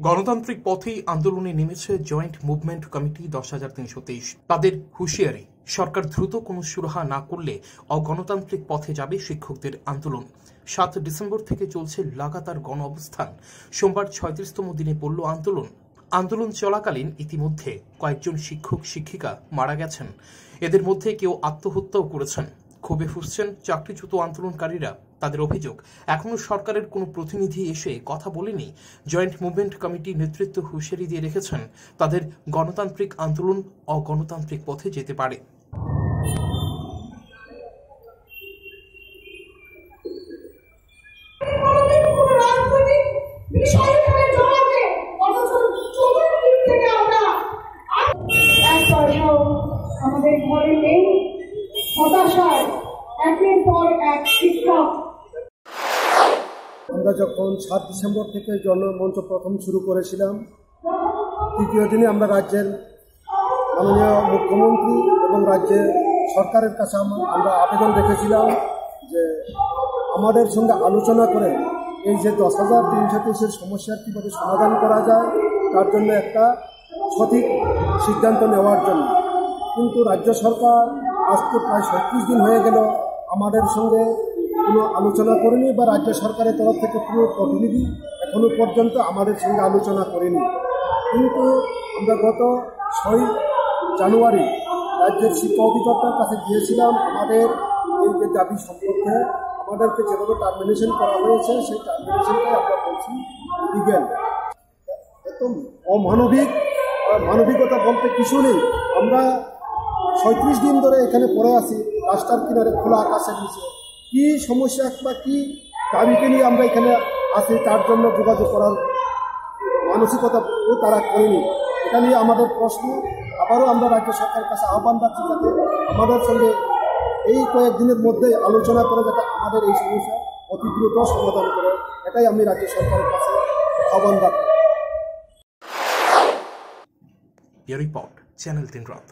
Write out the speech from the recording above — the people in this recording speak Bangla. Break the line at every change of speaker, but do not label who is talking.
গণতান্ত্রিক পথেই আন্দোলনে নেমেছে জয়েন্ট মুভমেন্ট কমিটি ১০,৩২৩। তাদের হুঁশিয়ারি, সরকার দ্রুত কোনো সুরাহা না করলে অগণতান্ত্রিক পথে যাবে শিক্ষকদের আন্দোলন। ৭ ডিসেম্বর থেকে চলছে লাগাতার গণ অবস্থান। সোমবার ৩৬তম দিনে পড়ল আন্দোলন। আন্দোলন চলাকালীন ইতিমধ্যে কয়েকজন শিক্ষক শিক্ষিকা মারা গেছেন। এদের মধ্যে কেউ আত্মহত্যাও করেছেন। ক্ষোভে ফুঁসছেন চাকরিচ্যুত আন্দোলনকারীরা। তাদের অভিযোগ, এখনো সরকারের কোনো প্রতিনিধি এসে কথা বলেনি। জয়েন্ট মুভমেন্ট কমিটির নেতৃত্ব হুঁশিয়ারি দিয়ে রেখেছেন, তাদের গণতান্ত্রিক আন্দোলন অগণতান্ত্রিক পথে যেতে পারে।
আমাদের ঘরে নেই হতাশায় একের পর এক শিক্ষক।
আমরা যখন ৭ ডিসেম্বর থেকে জনমঞ্চ প্রথম শুরু করেছিলাম, তৃতীয় দিনে আমরা রাজ্যের মাননীয় মুখ্যমন্ত্রী এবং রাজ্যের সরকারের কাছে আমরা আবেদন রেখেছিলাম যে আমাদের সঙ্গে আলোচনা করে এই যে ১০,৩২৩ সমস্যার কীভাবে সমাধান করা যায় তার জন্য একটা সঠিক সিদ্ধান্ত নেওয়ার জন্য। কিন্তু রাজ্য সরকার আজকে প্রায় ৩৭ দিন হয়ে গেল আমাদের সঙ্গে কোনো আলোচনা করেনি, বা রাজ্য সরকারের তরফ থেকে কোনো প্রতিনিধি এখনও পর্যন্ত আমাদের সঙ্গে আলোচনা করেনি। কিন্তু আমরা গত ৬ জানুয়ারি রাজ্যের শিক্ষা অধিকর্তার কাছে গিয়েছিলাম আমাদের এই যে দাবি সম্পর্কে। আমাদেরকে যেভাবে টার্মিনেশন করা হয়েছে সেই টার্মিনেশনটাই আমরা বলছি লিগ্যাল, একদম মানবিকতা বলতে কিছু নেই। আমরা ৩৭ দিন ধরে এখানে পড়ে আছি রাস্তার কিনারে খোলা আকাশের নিচে। কী সমস্যা বা কী দাবিকে নিয়ে আমরা এখানে আসি তার জন্য যোগাযোগ করার মানসিকতা তারা করেনি। এটা নিয়ে আমাদের প্রশ্ন। আবারও আমরা রাজ্য সরকারের কাছে আহ্বান রাখছি যাতে আমাদের সঙ্গে এই কয়েকদিনের মধ্যে আলোচনা করে যাতে আমাদের এই সমস্যা অতি দ্রুত সমাধান করে, এটাই আমি রাজ্য সরকারের কাছে আহ্বান রাখব।
রিপোর্ট চ্যানেল ৩ রাত।